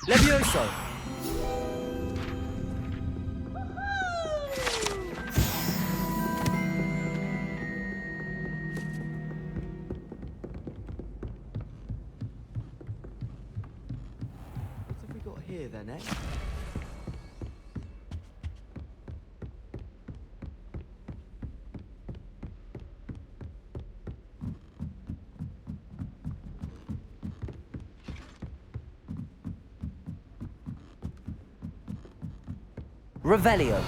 Levioso! What have we got here then, eh? Revelio.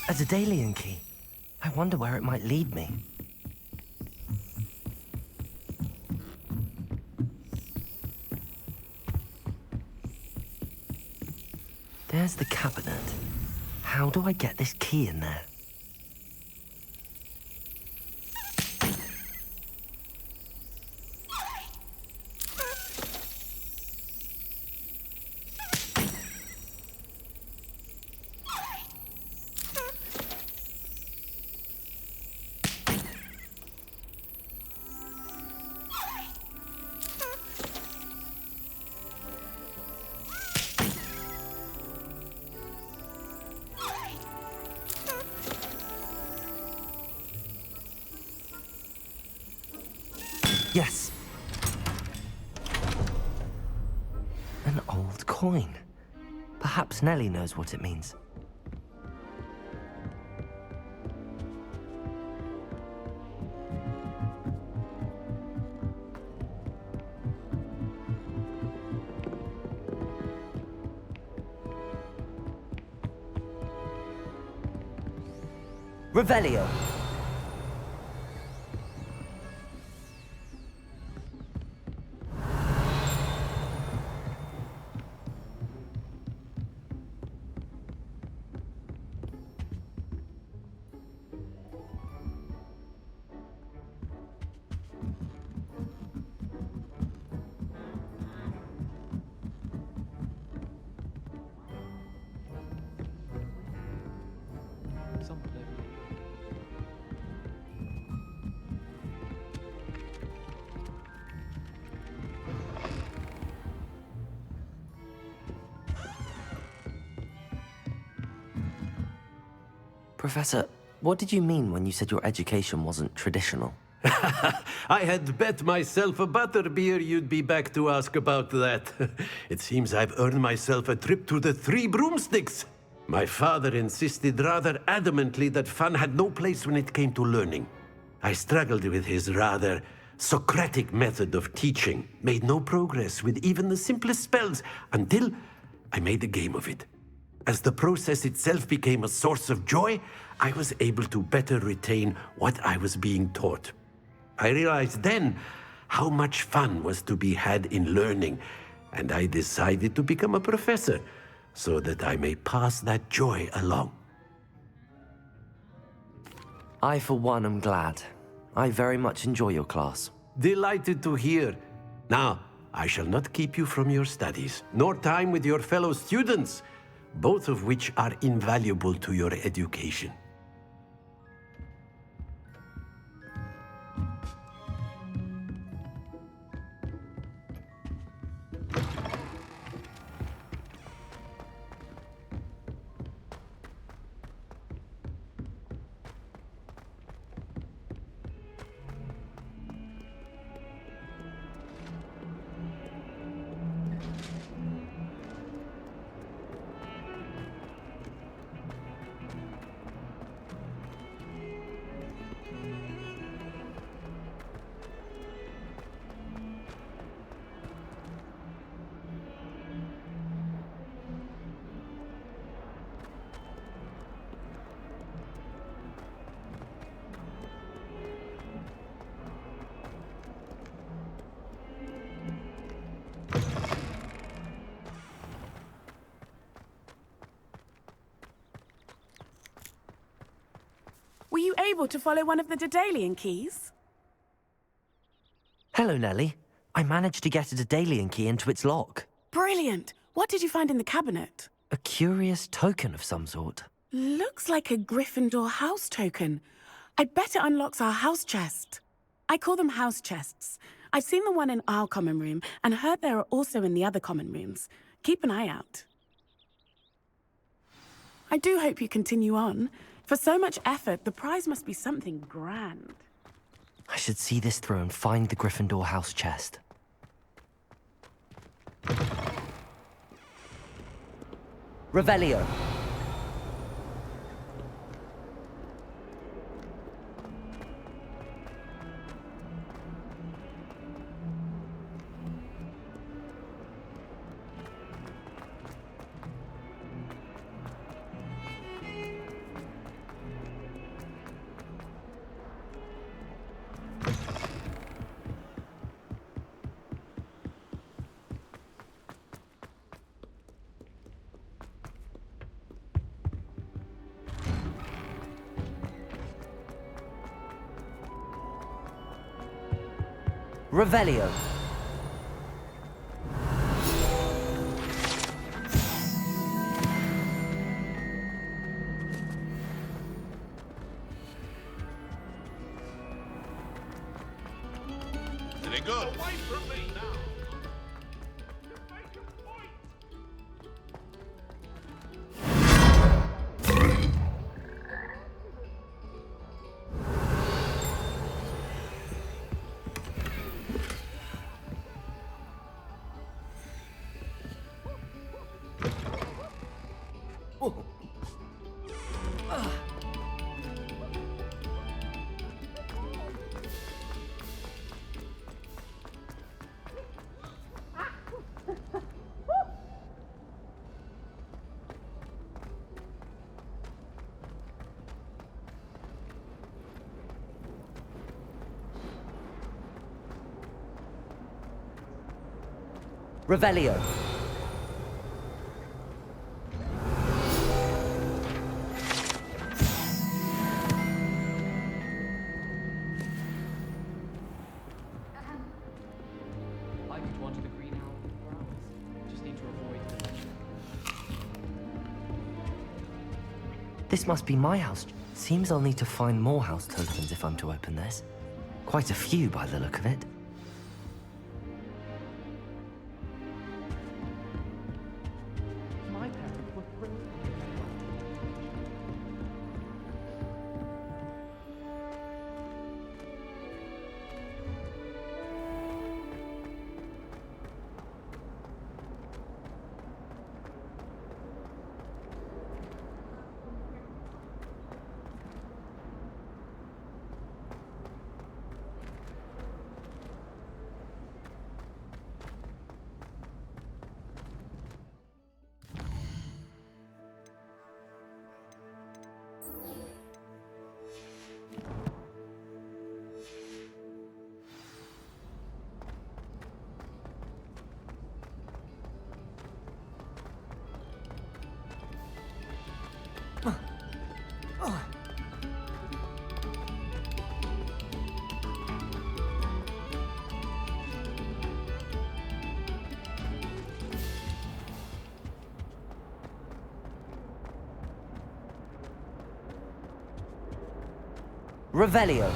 A Daedalian key. I wonder where it might lead me. There's the cabinet. How do I get this key in there? Yes. An old coin. Perhaps Nellie knows what it means. Revelio. Professor, what did you mean when you said your education wasn't traditional? I had bet myself a butterbeer you'd be back to ask about that. It seems I've earned myself a trip to the Three Broomsticks. My father insisted rather adamantly that fun had no place when it came to learning. I struggled with his rather Socratic method of teaching, made no progress with even the simplest spells until I made a game of it. As the process itself became a source of joy, I was able to better retain what I was being taught. I realized then how much fun was to be had in learning, and I decided to become a professor so that I may pass that joy along. I, for one, am glad. I very much enjoy your class. Delighted to hear. Now, I shall not keep you from your studies, nor time with your fellow students, both of which are invaluable to your education. you able to follow one of the Daedalian keys? Hello, Nellie. I managed to get a Daedalian key into its lock. Brilliant! What did you find in the cabinet? A curious token of some sort. Looks like a Gryffindor house token. I bet it unlocks our house chest. I call them house chests. I've seen the one in our common room and heard there are also in the other common rooms. Keep an eye out. I do hope you continue on. For so much effort, the prize must be something grand. I should see this through and find the Gryffindor house chest. Revelio. Revelio. Very good. Away from me now. Revelio. I could wander the green owl for hours. Just need to avoid the... This must be my house. Seems I'll need to find more house tokens if I'm to open this. Quite a few by the look of it. My parents were thrilled. Revelio.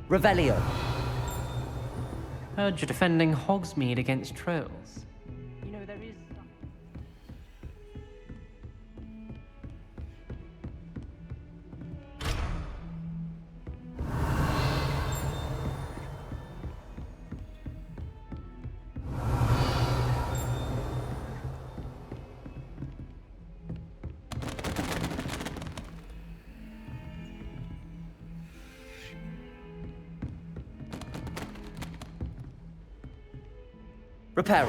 Revelio. Heard you're defending Hogsmeade against trolls. You know, there is... Reparo.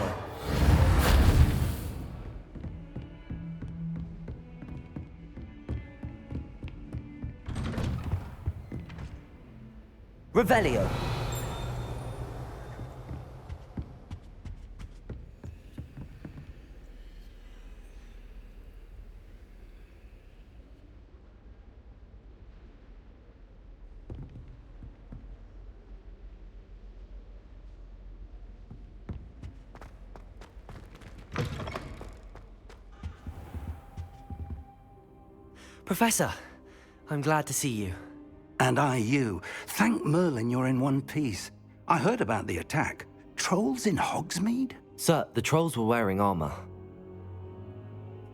Revelio. Professor, I'm glad to see you. And I you. Thank Merlin you're in one piece. I heard about the attack. Trolls in Hogsmeade? Sir, the trolls were wearing armor.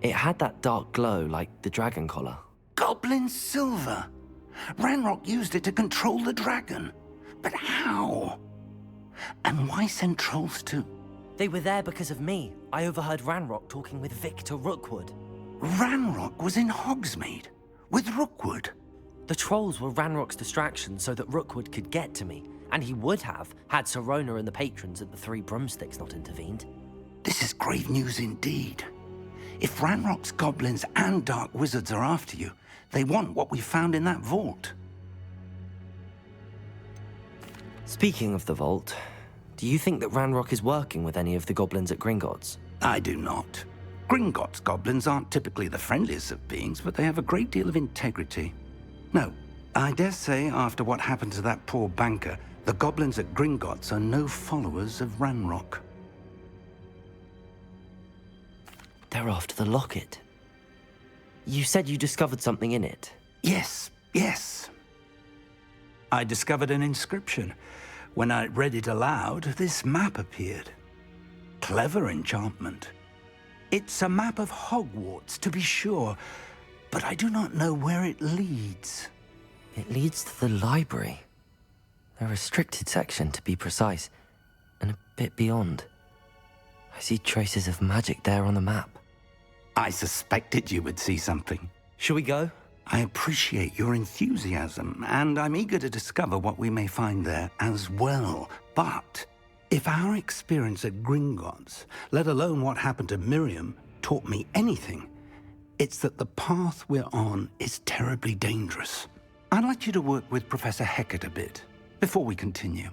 It had that dark glow like the dragon collar. Goblin silver! Ranrock used it to control the dragon. But how? And why send trolls to... They were there because of me. I overheard Ranrock talking with Victor Rookwood. Ranrock was in Hogsmeade? With Rookwood? The trolls were Ranrock's distraction so that Rookwood could get to me, and he would have had Sirona and the patrons at the Three Broomsticks not intervened. This is grave news indeed. If Ranrock's goblins and dark wizards are after you, they want what we found in that vault. Speaking of the vault, do you think that Ranrock is working with any of the goblins at Gringotts? I do not. Gringotts goblins aren't typically the friendliest of beings, but they have a great deal of integrity. No, I dare say after what happened to that poor banker, the goblins at Gringotts are no followers of Ranrock. They're after the locket. You said you discovered something in it. Yes. I discovered an inscription. When I read it aloud, this map appeared. Clever enchantment. It's a map of Hogwarts, to be sure, but I do not know where it leads. It leads to the library. The restricted section, to be precise, and a bit beyond. I see traces of magic there on the map. I suspected you would see something. Shall we go? I appreciate your enthusiasm, and I'm eager to discover what we may find there as well. But if our experience at Gringotts, let alone what happened to Miriam, taught me anything, it's that the path we're on is terribly dangerous. I'd like you to work with Professor Hecat a bit before we continue.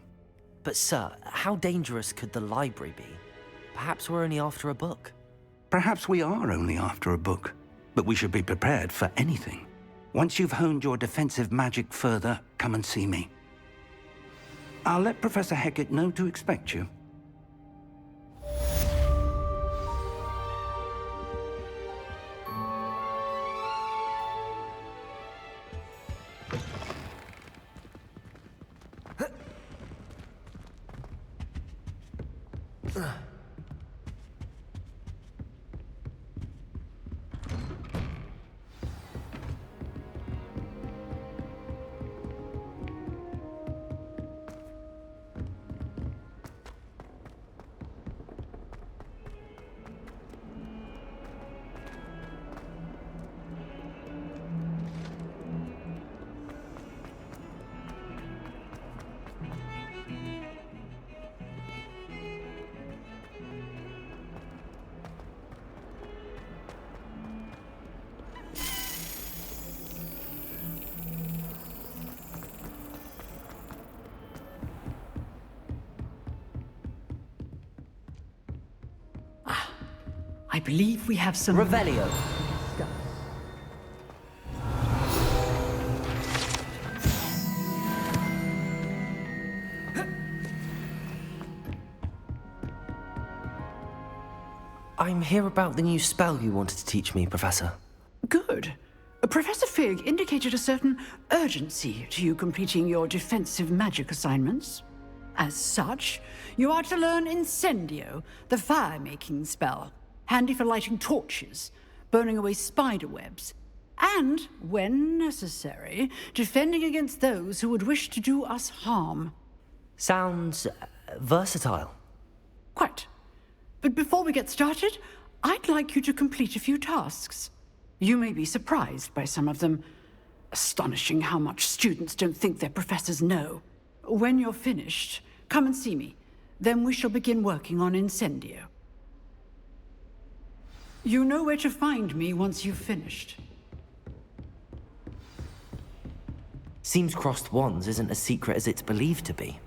But sir, how dangerous could the library be? Perhaps we're only after a book. Perhaps we are only after a book, but we should be prepared for anything. Once you've honed your defensive magic further, come and see me. I'll let Professor Hecat know to expect you. I believe we have some... Revelio. I'm here about the new spell you wanted to teach me, Professor. Good. Professor Fig indicated a certain urgency to you completing your defensive magic assignments. As such, you are to learn Incendio, the fire-making spell, handy for lighting torches, burning away spider webs, and, when necessary, defending against those who would wish to do us harm. Sounds versatile. Quite. But before we get started, I'd like you to complete a few tasks. You may be surprised by some of them. Astonishing how much students don't think their professors know. When you're finished, come and see me. Then we shall begin working on Incendio. You know where to find me once you've finished. Seems crossed wands isn't as secret as it's believed to be.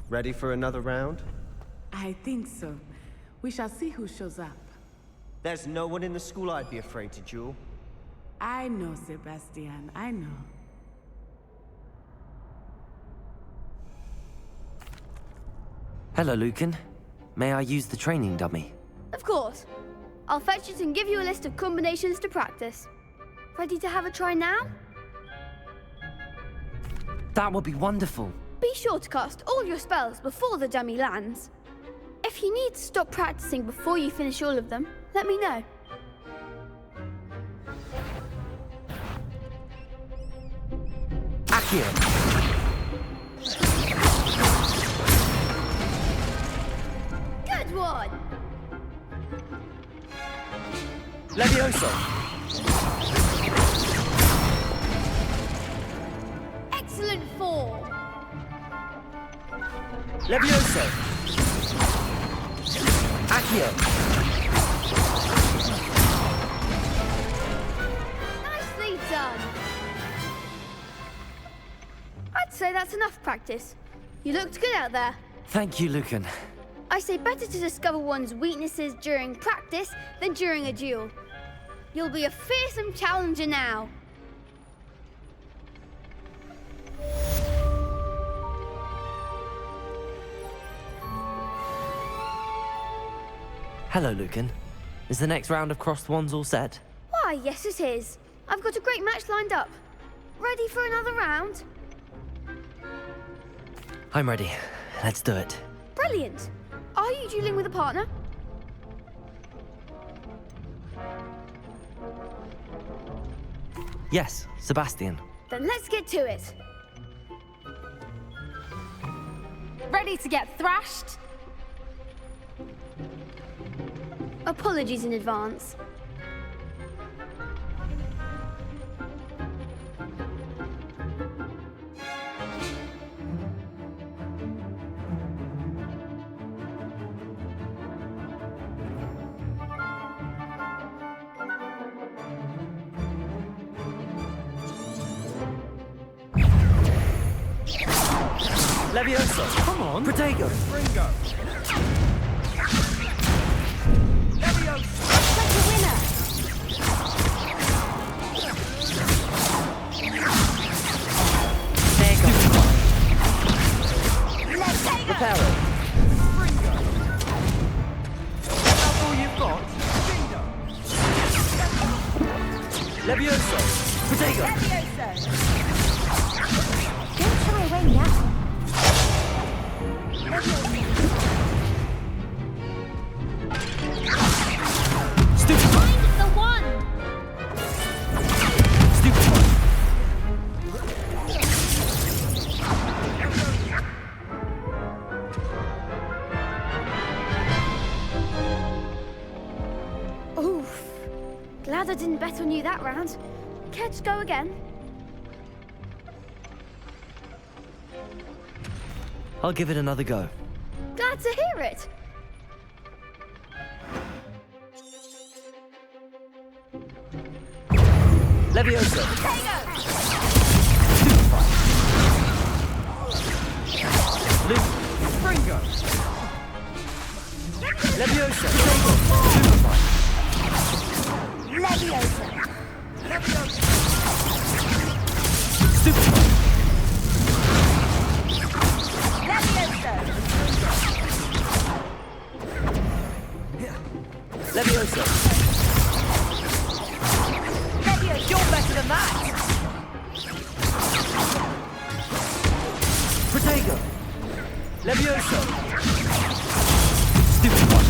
Ready for another round? I think so. We shall see who shows up. There's no one in the school I'd be afraid to duel. I know, Sebastian, I know. Hello, Lucan. May I use the training dummy? Of course. I'll fetch it and give you a list of combinations to practice. Ready to have a try now? That would be wonderful. Be sure to cast all your spells before the dummy lands. If you need to stop practicing before you finish all of them, let me know. Accio! Good one! Levioso! Excellent form! Levioso! Accio! Nicely done! I'd say that's enough practice. You looked good out there. Thank you, Lucan. I say better to discover one's weaknesses during practice than during a duel. You'll be a fearsome challenger now. Hello, Lucan. Is the next round of crossed wands all set? Why, yes it is. I've got a great match lined up. Ready for another round? I'm ready. Let's do it. Brilliant. Are you dueling with a partner? Yes, Sebastian. Then let's get to it. Ready to get thrashed? Apologies in advance. Levioso! Come on! Protego! Ringo! Like a winner! There you go. Let's take it! Repair it. That's all you've got? Levioso! Protego! Levioso! Don't shy away now. Stupid one! Find the one! Stupid one! Glad I didn't bet on you that round. Care to go again? I'll give it another go. Glad to hear it. Leviosa! Luke! Fringo! Leviosa! Leviosa. Super! Leviosa. Leviosa! Leviosa. You're better than that! Protego! Leviosa! Stupid one!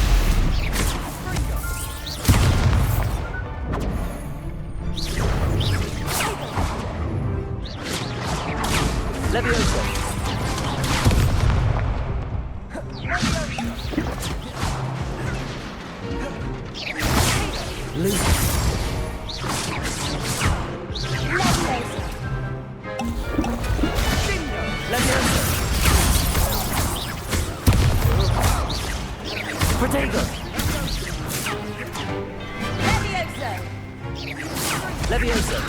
Leviosa! Luke! Leviosa! Protego! Leviosa. Leviosa!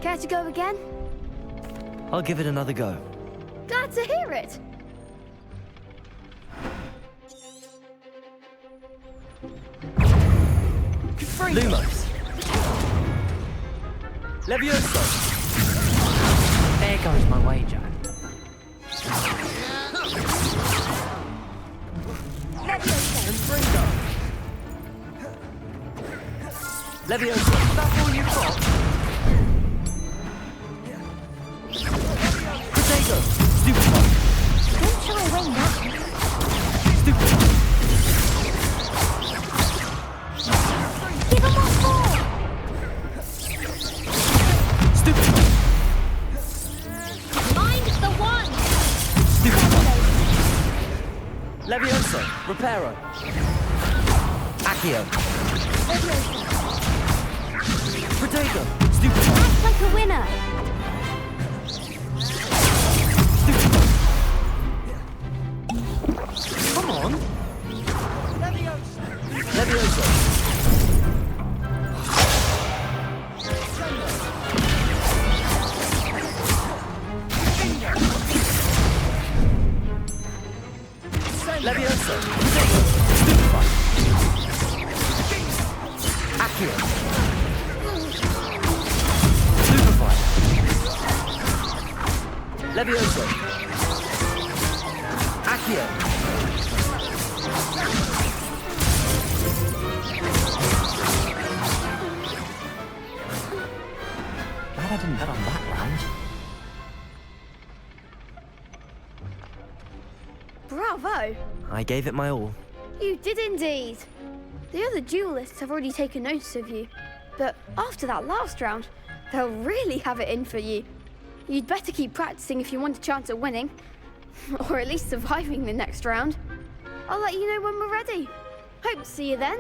Care to go again? I'll give it another go. Glad to hear it. Lumos! Leviosa! There goes my wager. Leviosa! That's all you've got? Protego! Stupid one! Don't try and win that. Stupid one! Give him what for. Stupid one! Mind the one. Stupid one! Leviosa! Reparo! Accio! Protego! Stupid one! Act like a winner. Stupid one! Come on! Leviosa! Leviosa! Stupid one! Accio! Superfly! Leviosa! Accio! Glad I didn't bet on that round. Bravo! I gave it my all. You did indeed. The other duelists have already taken notice of you, but after that last round, they'll really have it in for you. You'd better keep practicing if you want a chance at winning, or at least surviving the next round. I'll let you know when we're ready. Hope to see you then.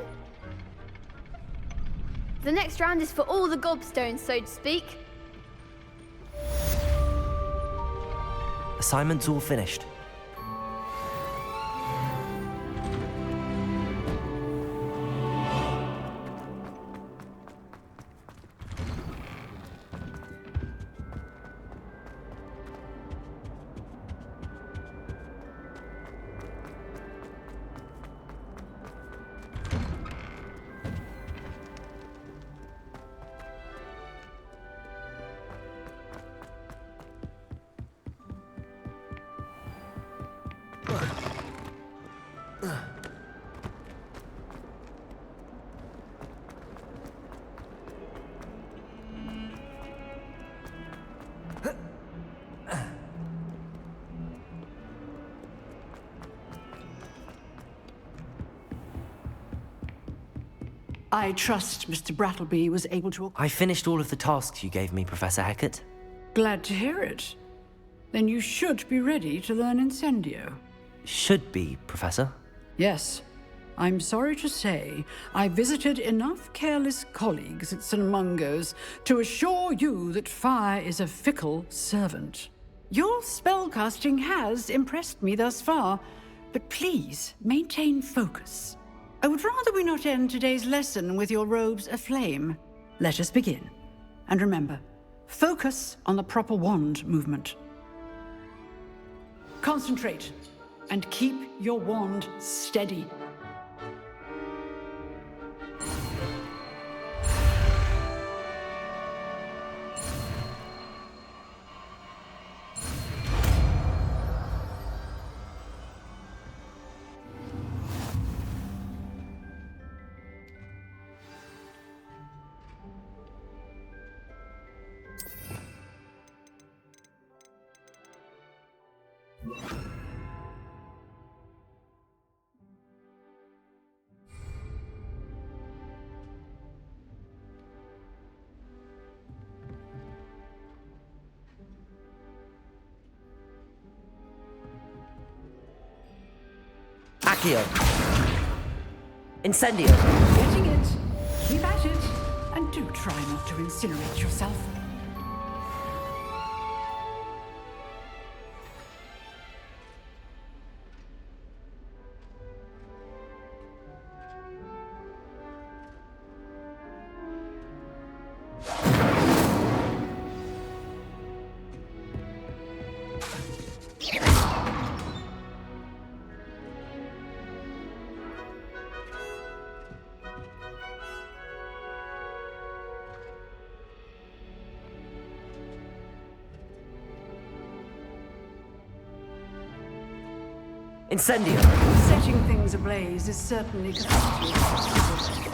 The next round is for all the gobstones, so to speak. Assignment's all finished. I trust Mr. Brattleby was able to... I finished all of the tasks you gave me, Professor Hecat. Glad to hear it. Then you should be ready to learn Incendio. Should be, Professor. Yes. I'm sorry to say, I visited enough careless colleagues at St. Mungo's to assure you that fire is a fickle servant. Your spellcasting has impressed me thus far, but please maintain focus. I would rather we not end today's lesson with your robes aflame. Let us begin. And remember, focus on the proper wand movement. Concentrate, and keep your wand steady. Accio. Incendio. Getting it. Keep at it. And do try not to incinerate yourself. Incendio. Setting things ablaze is certainly catastrophic.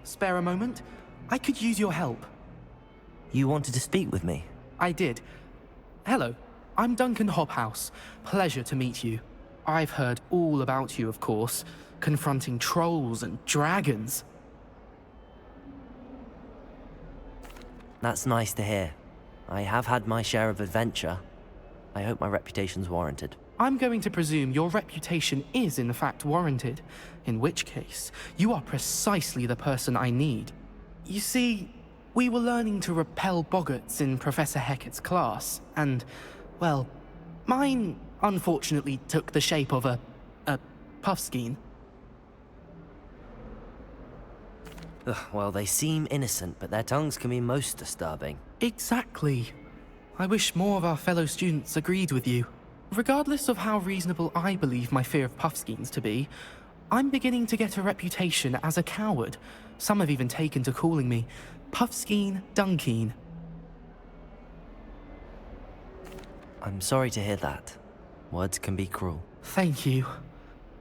Spare a moment? I could use your help. You wanted to speak with me? I did. Hello, I'm Duncan Hobhouse. Pleasure to meet you. I've heard all about you, of course, confronting trolls and dragons. That's nice to hear. I have had my share of adventure. I hope my reputation's warranted. I'm going to presume your reputation is in fact warranted, in which case, you are precisely the person I need. You see, we were learning to repel boggarts in Professor Hecat's class, and, well, mine unfortunately took the shape of a puffskein. Ugh, well, they seem innocent, but their tongues can be most disturbing. Exactly. I wish more of our fellow students agreed with you. Regardless of how reasonable I believe my fear of puffskeins to be, I'm beginning to get a reputation as a coward. Some have even taken to calling me Puffskein Dunkeen. I'm sorry to hear that. Words can be cruel. Thank you.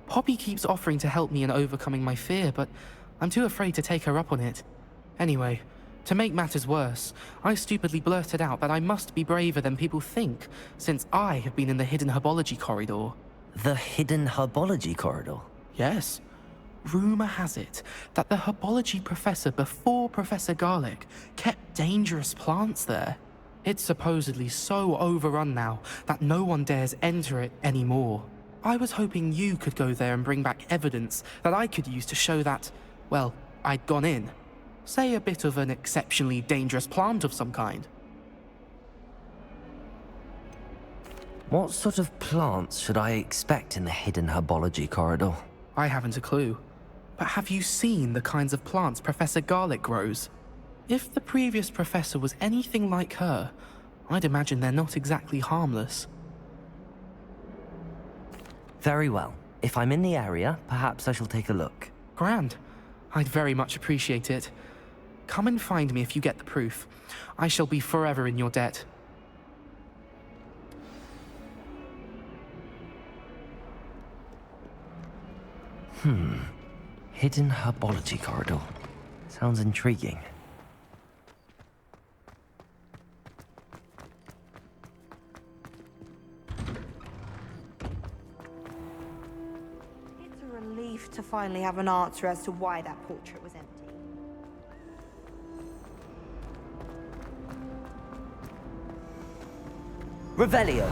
Poppy keeps offering to help me in overcoming my fear, but I'm too afraid to take her up on it. Anyway, to make matters worse, I stupidly blurted out that I must be braver than people think, since I have been in the hidden herbology corridor. The hidden herbology corridor? Yes. Rumor has it that the herbology professor before Professor Garlic kept dangerous plants there. It's supposedly so overrun now that no one dares enter it anymore. I was hoping you could go there and bring back evidence that I could use to show that, well, I'd gone in. Say a bit of an exceptionally dangerous plant of some kind. What sort of plants should I expect in the hidden herbology corridor? I haven't a clue. But have you seen the kinds of plants Professor Garlick grows? If the previous professor was anything like her, I'd imagine they're not exactly harmless. Very well. If I'm in the area, perhaps I shall take a look. Grand. I'd very much appreciate it. Come and find me if you get the proof. I shall be forever in your debt. Hidden herbology corridor. Sounds intriguing. It's a relief to finally have an answer as to why that portrait was empty. Revelio.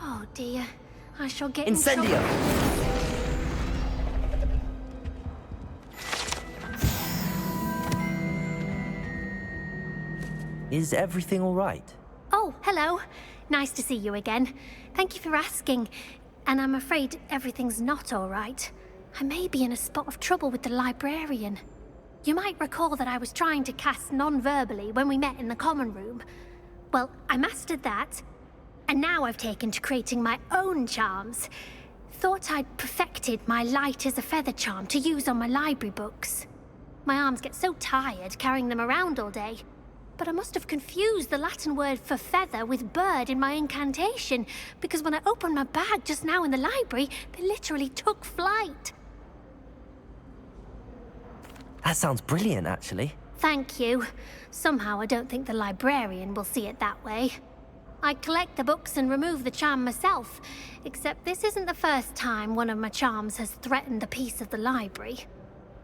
Oh dear, I shall get Incendio! in trouble. Is everything all right? Oh, hello. Nice to see you again. Thank you for asking. And I'm afraid everything's not all right. I may be in a spot of trouble with the librarian. You might recall that I was trying to cast non-verbally when we met in the common room. Well, I mastered that. And now I've taken to creating my own charms. Thought I'd perfected my light as a feather charm to use on my library books. My arms get so tired carrying them around all day. But I must have confused the Latin word for feather with bird in my incantation, because when I opened my bag just now in the library, they literally took flight. That sounds brilliant, actually. Thank you. Somehow I don't think the librarian will see it that way. I collect the books and remove the charm myself, except this isn't the first time one of my charms has threatened the peace of the library.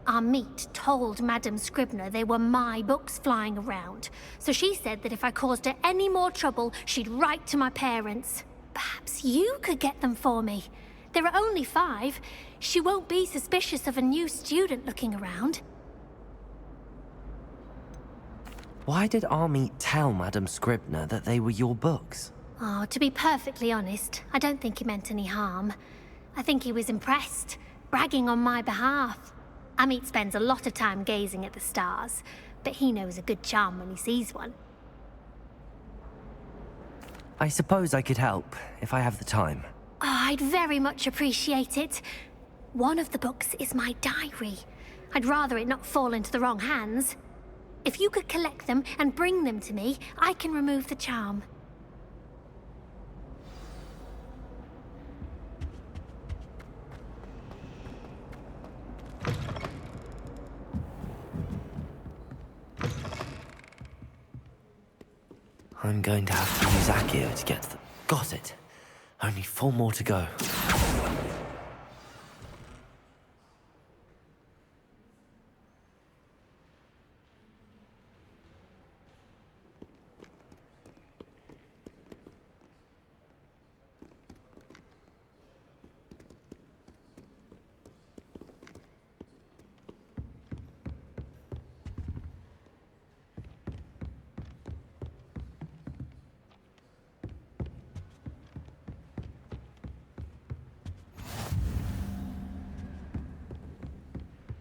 Our meet told Madame Scribner they were my books flying around, so she said that if I caused her any more trouble, she'd write to my parents. Perhaps you could get them for me. There are only 5. She won't be suspicious of a new student looking around. Why did Army tell Madame Scribner that they were your books? Oh, to be perfectly honest, I don't think he meant any harm. I think he was impressed, bragging on my behalf. Amit spends a lot of time gazing at the stars, but he knows a good charm when he sees one. I suppose I could help, if I have the time. Oh, I'd very much appreciate it. One of the books is my diary. I'd rather it not fall into the wrong hands. If you could collect them and bring them to me, I can remove the charm. I'm going to have to use Accio to get to them. Got it. Only 4 more to go.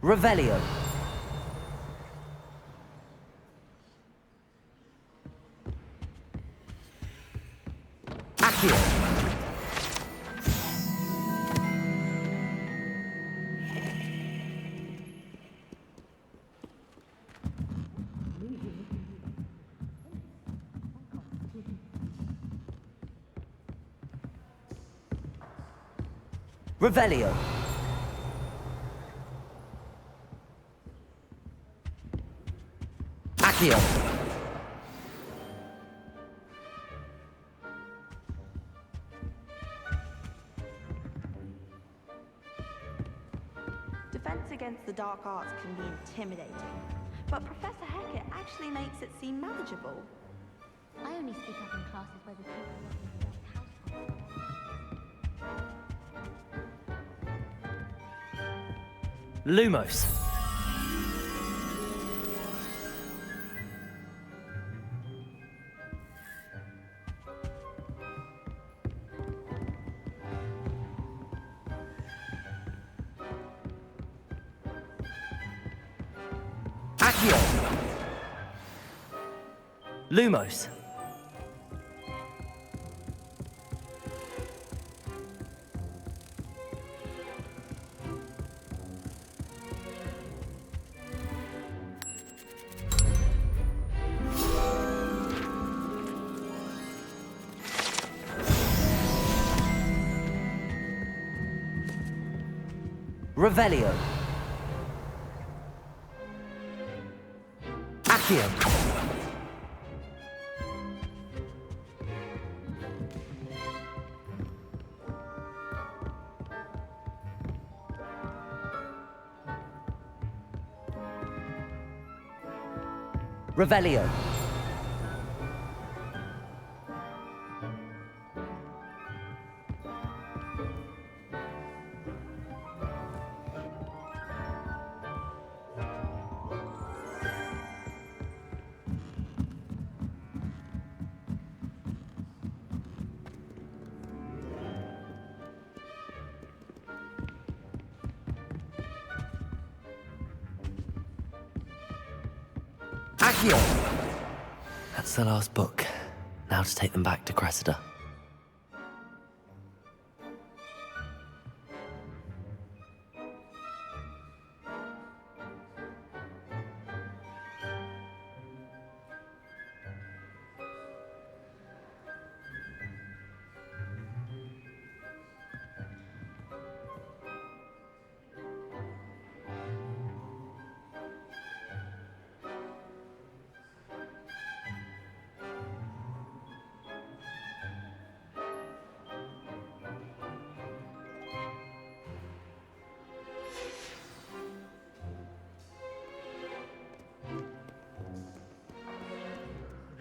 Revelio. Accio. Revelio. Accio. Defense against the dark arts can be intimidating, but Professor Hecat actually makes it seem manageable. I only speak up in classes where the people live in the household. Lumos. Accio. Lumos. Revelio. Accio. Revelio. Accio. That's the last book. Now to take them back to Cressida.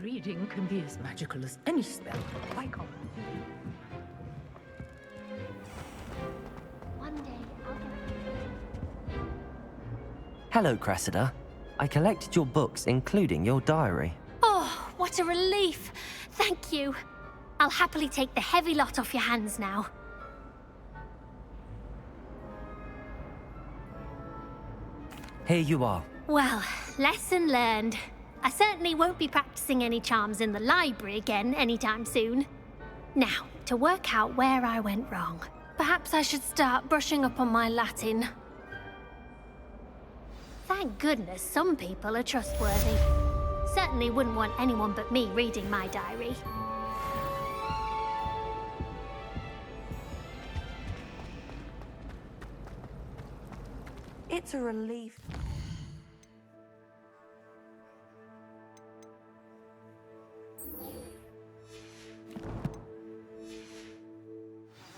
Reading can be as magical as any spell. I can't. One day, I'll get Hello, Cressida. I collected your books, including your diary. Oh, what a relief! Thank you. I'll happily take the heavy lot off your hands now. Here you are. Well, lesson learned. I certainly won't be practicing any charms in the library again anytime soon. Now, to work out where I went wrong. Perhaps I should start brushing up on my Latin. Thank goodness some people are trustworthy. Certainly wouldn't want anyone but me reading my diary. It's a relief.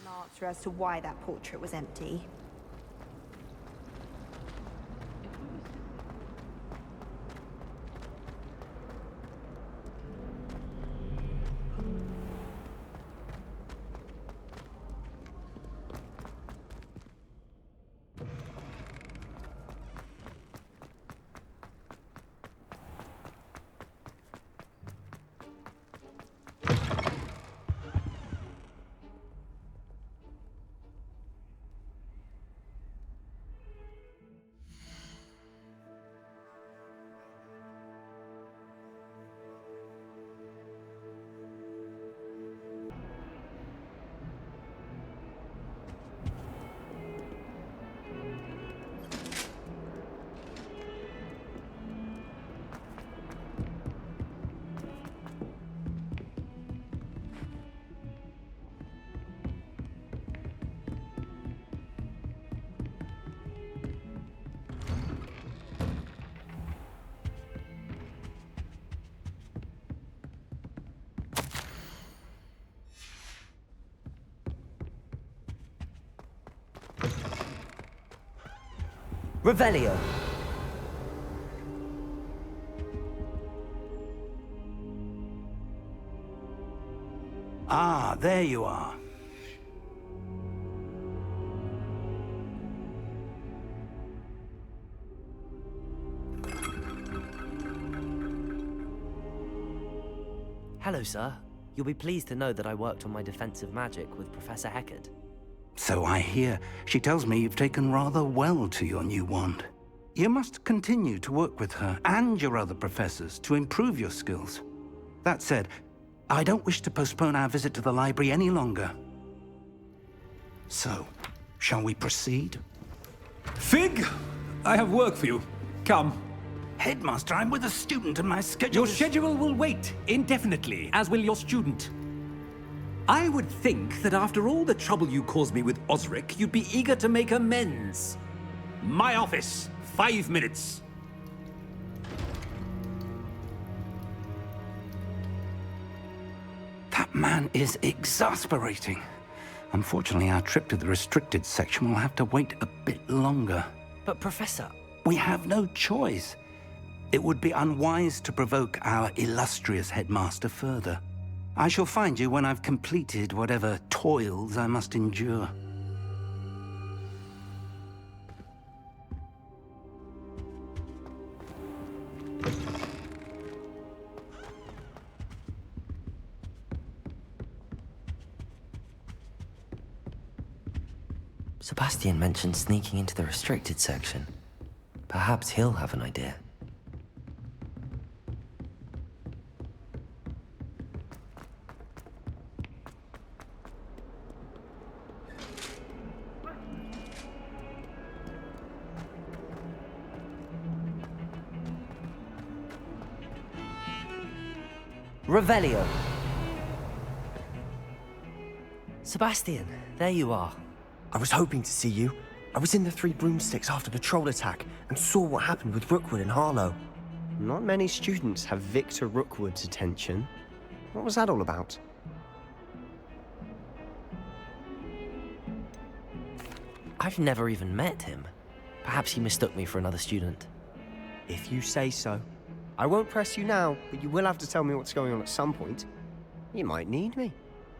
An answer as to why that portrait was empty. Revelio. Ah, there you are. Hello, sir. You'll be pleased to know that I worked on my defensive magic with Professor Heckard. So I hear. She tells me you've taken rather well to your new wand. You must continue to work with her and your other professors to improve your skills. That said, I don't wish to postpone our visit to the library any longer. So, shall we proceed? Fig, I have work for you. Come. Headmaster, I'm with a student and my schedule Your is... schedule will wait indefinitely, as will your student. I would think that after all the trouble you caused me with Osric, you'd be eager to make amends. My office, 5 minutes. That man is exasperating. Unfortunately, our trip to the restricted section will have to wait a bit longer. But, Professor... We have no choice. It would be unwise to provoke our illustrious headmaster further. I shall find you when I've completed whatever toils I must endure. Sebastian mentioned sneaking into the restricted section. Perhaps he'll have an idea. Revelio. Sebastian, there you are. I was hoping to see you. I was in the Three Broomsticks after the troll attack and saw what happened with Rookwood and Harlow. Not many students have Victor Rookwood's attention. What was that all about? I've never even met him. Perhaps he mistook me for another student. If you say so. I won't press you now, but you will have to tell me what's going on at some point. You might need me.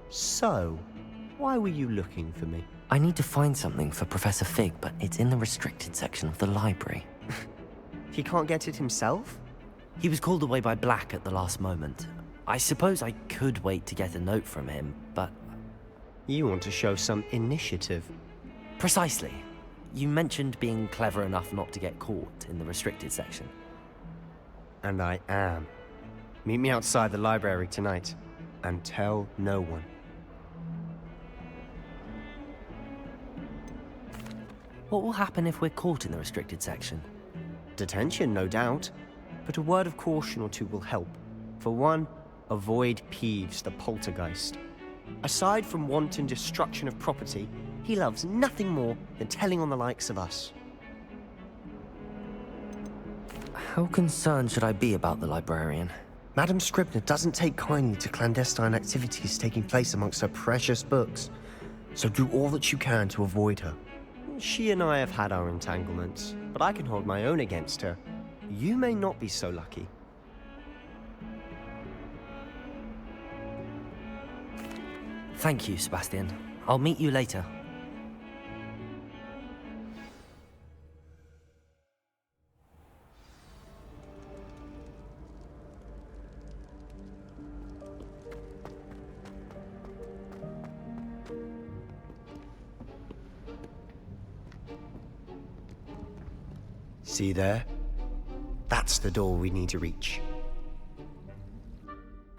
So, why were you looking for me? I need to find something for Professor Fig, but it's in the restricted section of the library. He can't get it himself? He was called away by Black at the last moment. I suppose I could wait to get a note from him, but... You want to show some initiative. Precisely. You mentioned being clever enough not to get caught in the restricted section. And I am. Meet me outside the library tonight, and tell no one. What will happen if we're caught in the restricted section? Detention, no doubt. But a word of caution or two will help. For one, avoid Peeves, the poltergeist. Aside from wanton destruction of property, he loves nothing more than telling on the likes of us. How concerned should I be about the librarian? Madam Scribner doesn't take kindly to clandestine activities taking place amongst her precious books, so do all that you can to avoid her. She and I have had our entanglements, but I can hold my own against her. You may not be so lucky. Thank you, Sebastian. I'll meet you later. See there? That's the door we need to reach.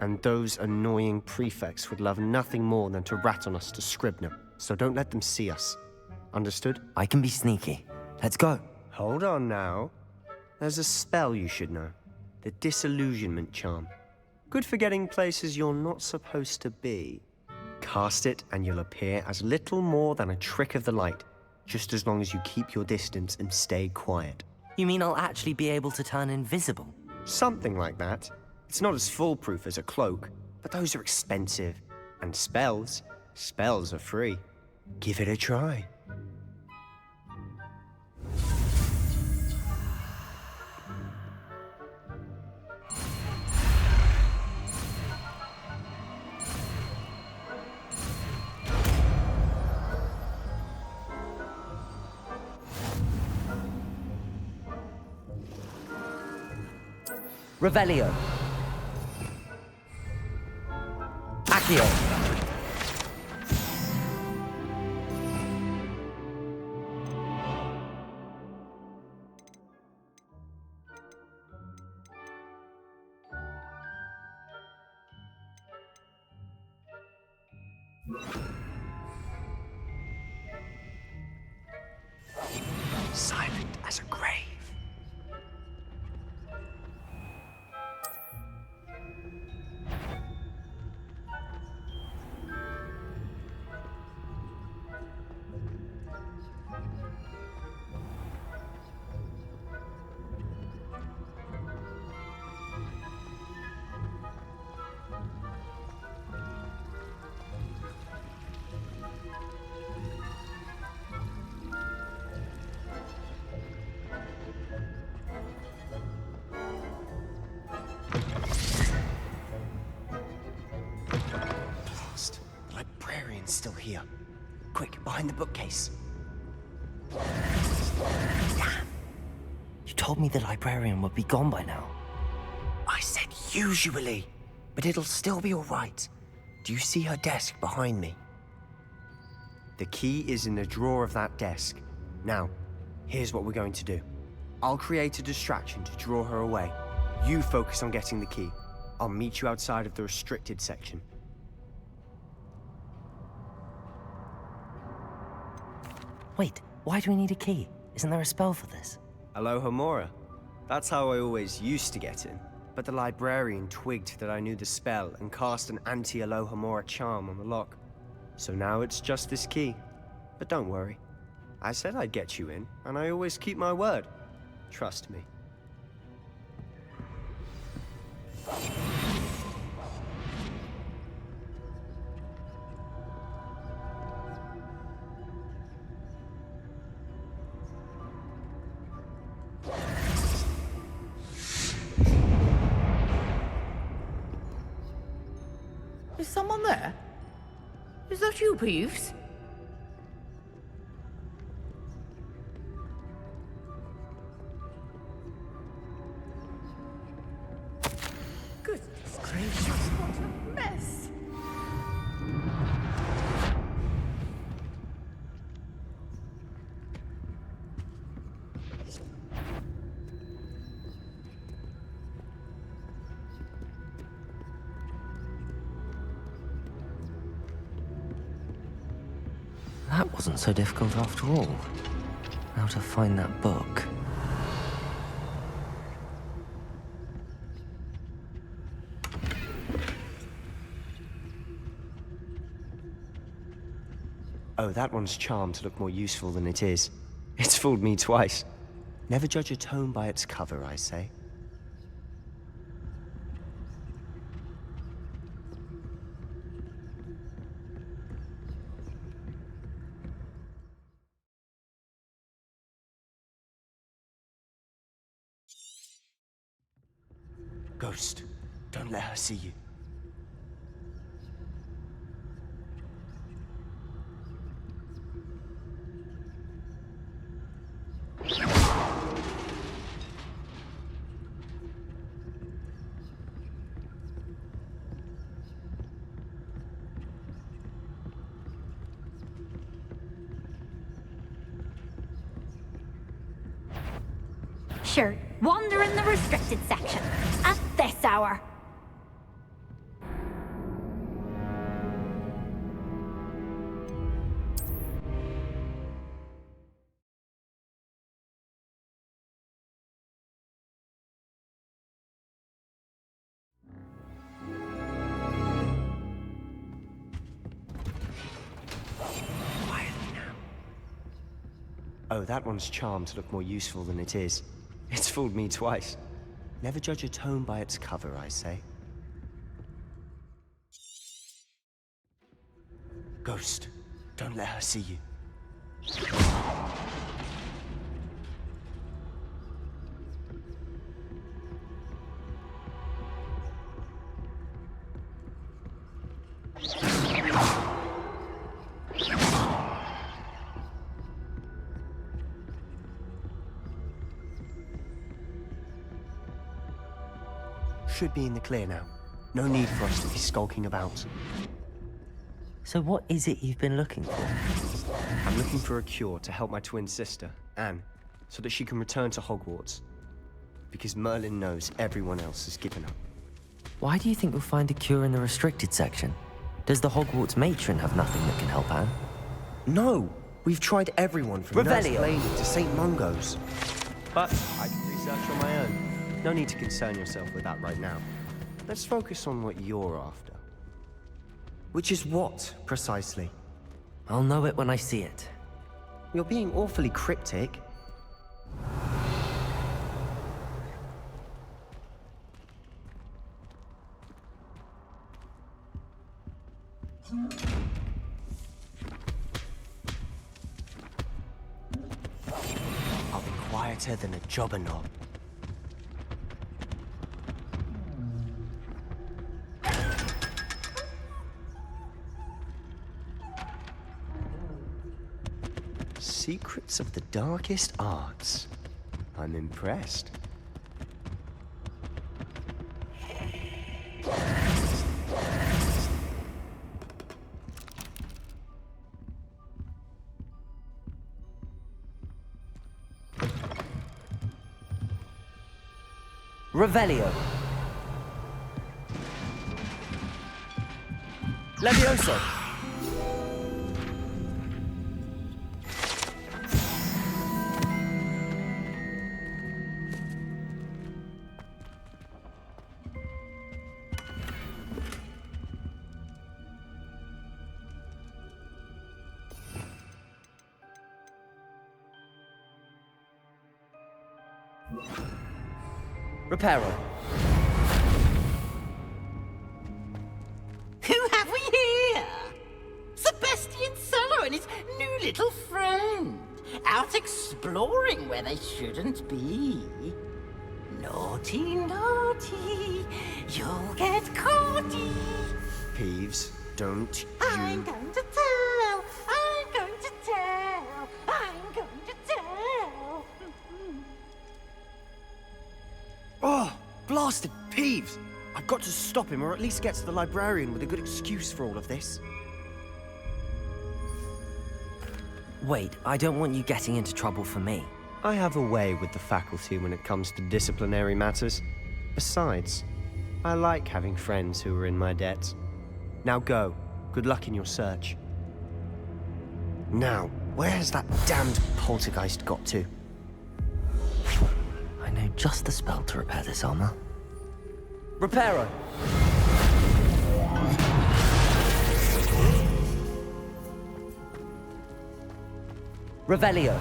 And those annoying prefects would love nothing more than to rat on us to Scribner, so don't let them see us. Understood? I can be sneaky. Let's go. Hold on now. There's a spell you should know. The Disillusionment Charm. Good for getting places you're not supposed to be. Cast it and you'll appear as little more than a trick of the light, just as long as you keep your distance and stay quiet. You mean I'll actually be able to turn invisible? Something like that. It's not as foolproof as a cloak, but those are expensive. And spells are free. Give it a try. Revelio. Accio. Silent as a grave. Blast. The librarian's still here. Quick, behind the bookcase. Damn. You told me the librarian would be gone by now. I said usually, but it'll still be all right. Do you see her desk behind me? The key is in the drawer of that desk. Now, here's what we're going to do. I'll create a distraction to draw her away. You focus on getting the key. I'll meet you outside of the restricted section. Wait, why do we need a key? Isn't there a spell for this? Alohomora. That's how I always used to get in. But the librarian twigged that I knew the spell and cast an anti-Alohomora charm on the lock. So now it's just this key. But don't worry. I said I'd get you in, and I always keep my word. Trust me. Is someone there? Is that you, Peeves? Goodness gracious, what a mess! That wasn't so difficult after all. Now to find that book. Oh, that one's charmed to look more useful than it is. It's fooled me twice. Never judge a tome by its cover, I say. Ghost, don't let her see you. Sure, wander in the restricted section. At this hour. Oh, that one's charmed to look more useful than it is. It's fooled me twice. Never judge a tome by its cover, I say. Ghost, don't let her see you. should be in the clear now. No need for us to be skulking about. So what is it you've been looking for? I'm looking for a cure to help my twin sister, Anne, so that she can return to Hogwarts. Because Merlin knows everyone else has given up. Why do you think we'll find a cure in the restricted section? Does the Hogwarts matron have nothing that can help Anne? No! We've tried everyone from Nurse Revelio. Blaney to St. Mungo's. But I can research on my own. No need to concern yourself with that right now. Let's focus on what you're after. Which is what, precisely? I'll know it when I see it. You're being awfully cryptic. I'll be quieter than a jobberknob. Secrets of the darkest arts. I'm impressed. Revelio. Levioso. Reparo. Who have we here? Sebastian Solo and his new little friend. Out exploring where they shouldn't be. Naughty, naughty. You'll get caughty. Peeves, don't I'm you... going to tell. I'm going to tell. I'm going to tell. Oh, blasted Peeves! I've got to stop him, or at least get to the librarian with a good excuse for all of this. Wait, I don't want you getting into trouble for me. I have a way with the faculty when it comes to disciplinary matters. Besides, I like having friends who are in my debt. Now go. Good luck in your search. Now, where has that damned poltergeist got to? I know just the spell to repair this armor. Reparo. Revelio.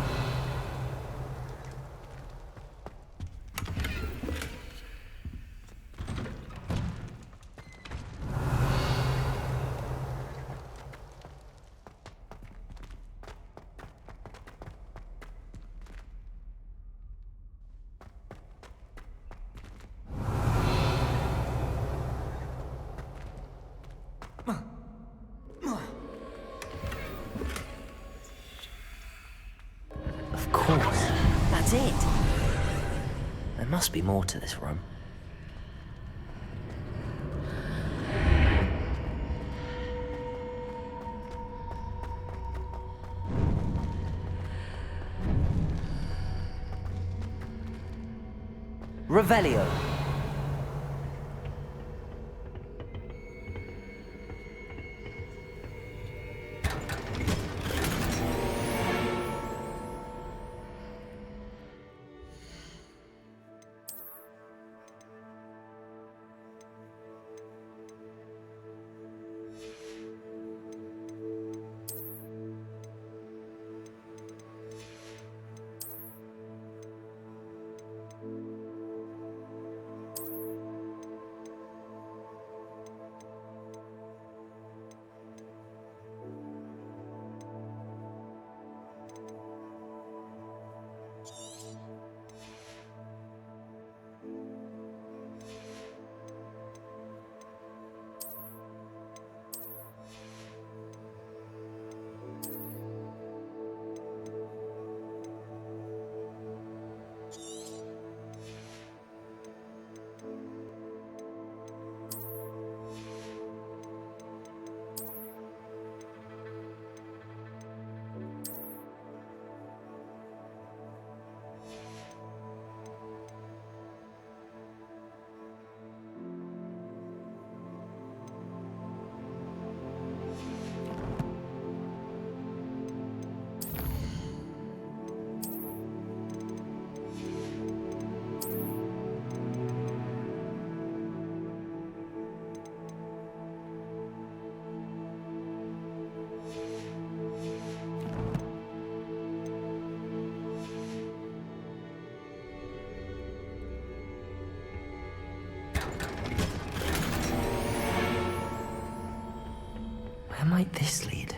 Of course. That's it. There must be more to this room. Revelio. this lead?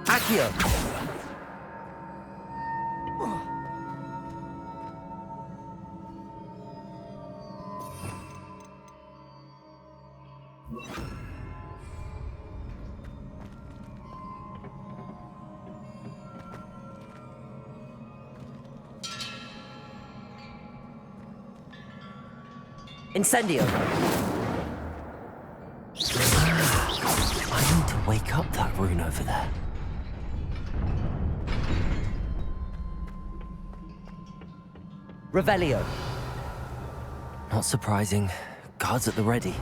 Accio! Incendio! I need to wake up that rune over there. Revelio. Not surprising. Guards at the ready.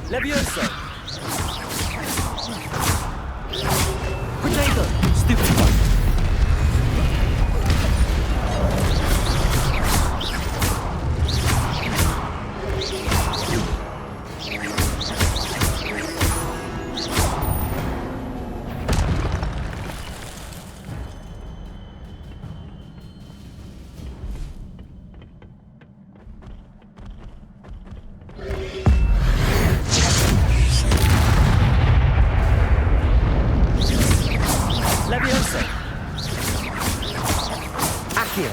Levioso. Protego. Stupid one. Levioso. Accio.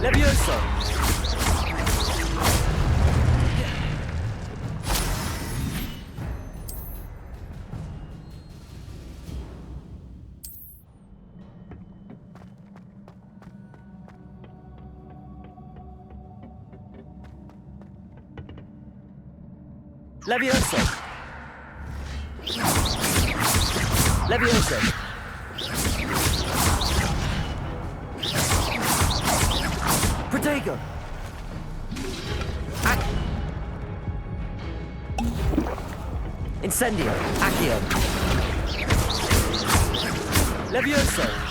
Levioso. Levioso. Levioso. Protego. Incendio. Accio. Levioso.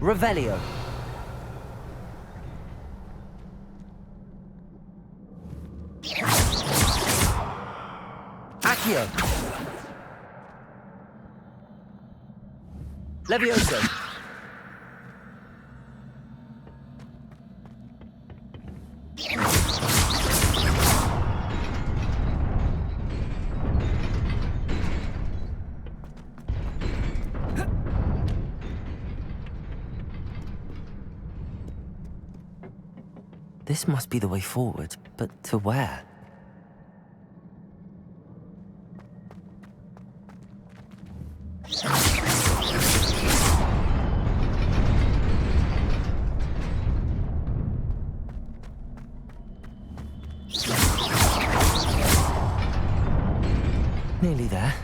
Revelio. Accio. Levioso. This must be the way forward, but to where? Nearly there.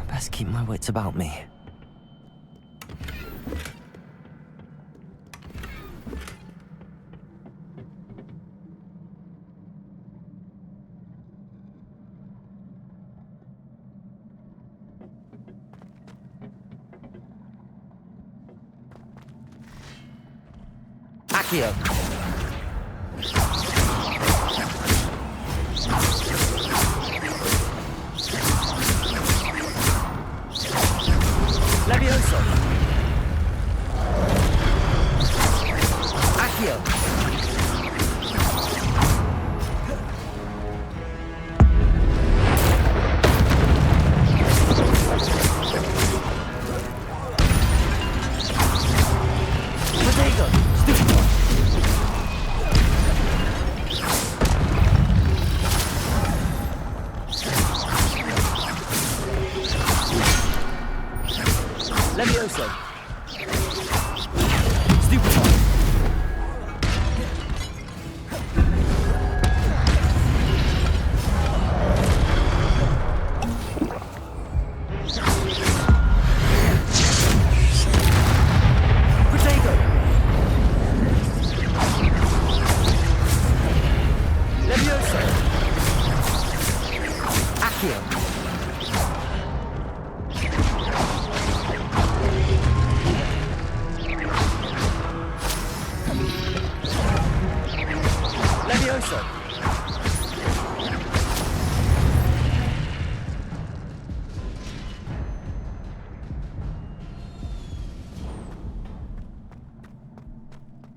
Best keep my wits about me. Accio. Levioso. Accio. Protego. Stupid one. Levioso! Accio! Levioso!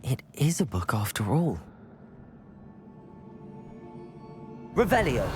It is a book after all. Revelio!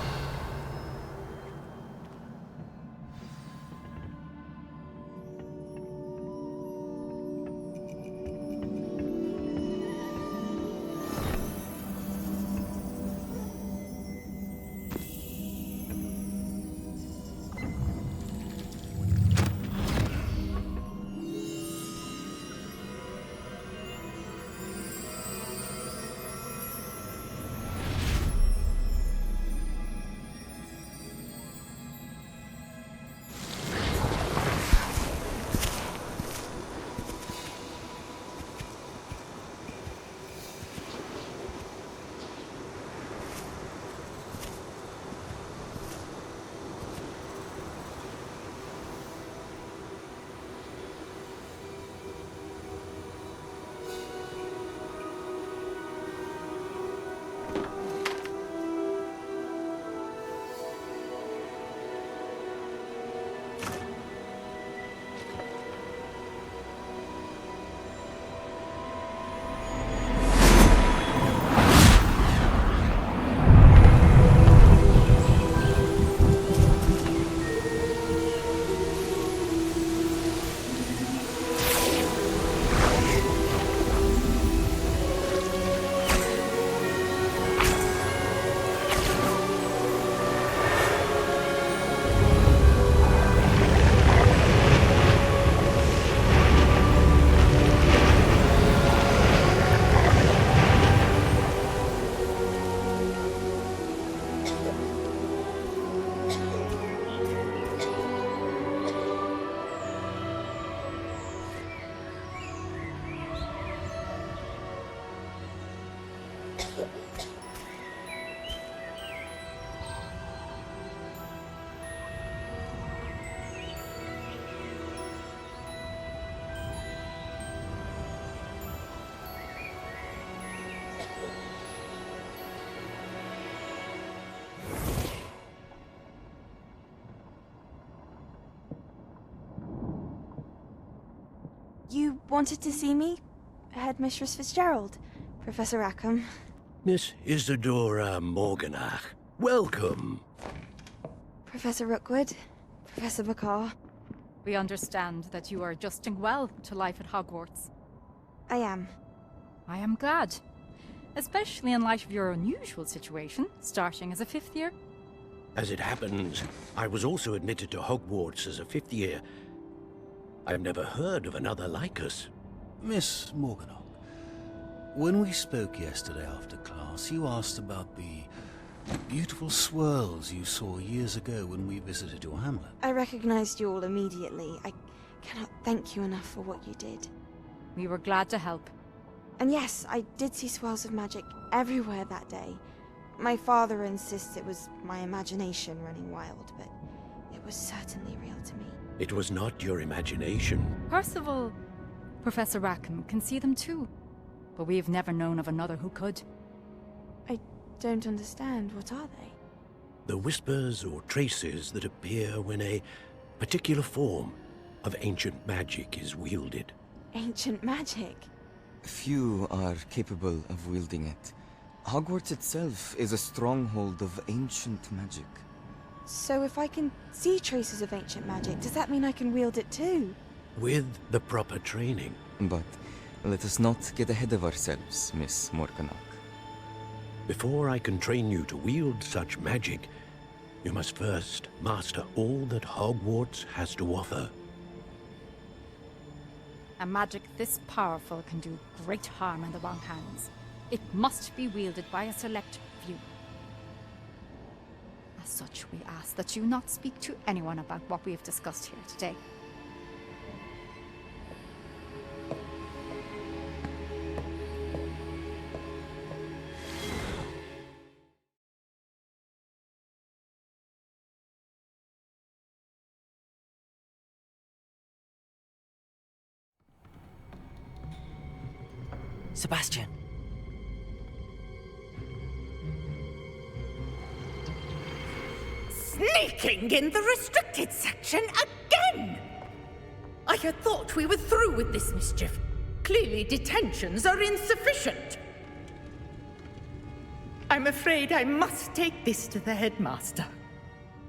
You wanted to see me? Headmistress Fitzgerald, Professor Rackham. Miss Isadora Morganach, welcome. Professor Rookwood, Professor Bakar. We understand that you are adjusting well to life at Hogwarts. I am. I am glad. Especially in light of your unusual situation, starting as a fifth year. As it happens, I was also admitted to Hogwarts as a fifth year. I've never heard of another like us. Miss Morganach, when we spoke yesterday after class, you asked about the beautiful swirls you saw years ago when we visited your hamlet. I recognized you all immediately. I cannot thank you enough for what you did. We were glad to help. And yes, I did see swirls of magic everywhere that day. My father insists it was my imagination running wild, but it was certainly real to me. It was not your imagination. Percival, Professor Rackham can see them too. But we have never known of another who could. I don't understand. What are they? The whispers or traces that appear when a particular form of ancient magic is wielded. Ancient magic? Few are capable of wielding it. Hogwarts itself is a stronghold of ancient magic. So if I can see traces of ancient magic, does that mean I can wield it too? With the proper training. But let us not get ahead of ourselves, Miss Morganach. Before I can train you to wield such magic, you must first master all that Hogwarts has to offer. A magic this powerful can do great harm in the wrong hands. It must be wielded by a select few. As such, we ask that you not speak to anyone about what we have discussed here today. Sebastian. Sneaking in the restricted section again! I had thought we were through with this mischief. Clearly detentions are insufficient. I'm afraid I must take this to the headmaster.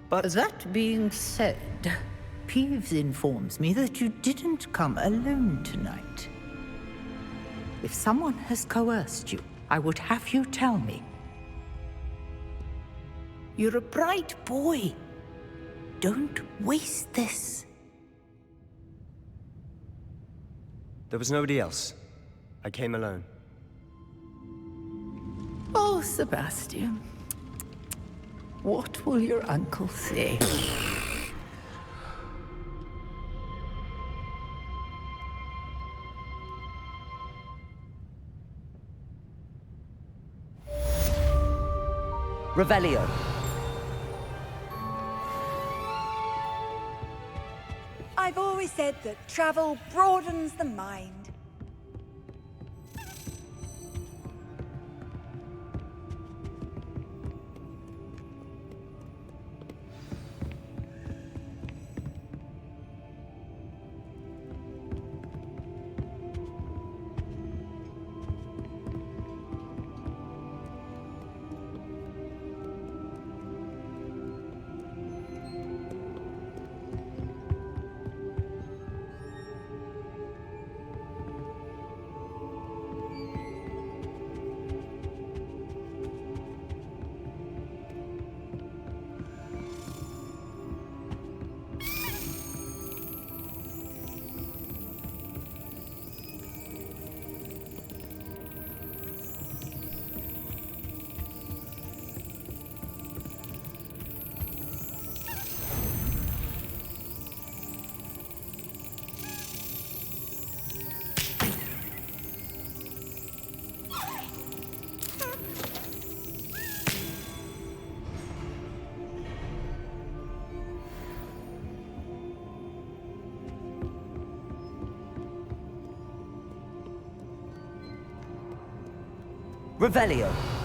But that being said, Peeves informs me that you didn't come alone tonight. If someone has coerced you, I would have you tell me. You're a bright boy. Don't waste this. There was nobody else. I came alone. Oh, Sebastian. What will your uncle say? Revelio. I've always said that travel broadens the mind. Revelio.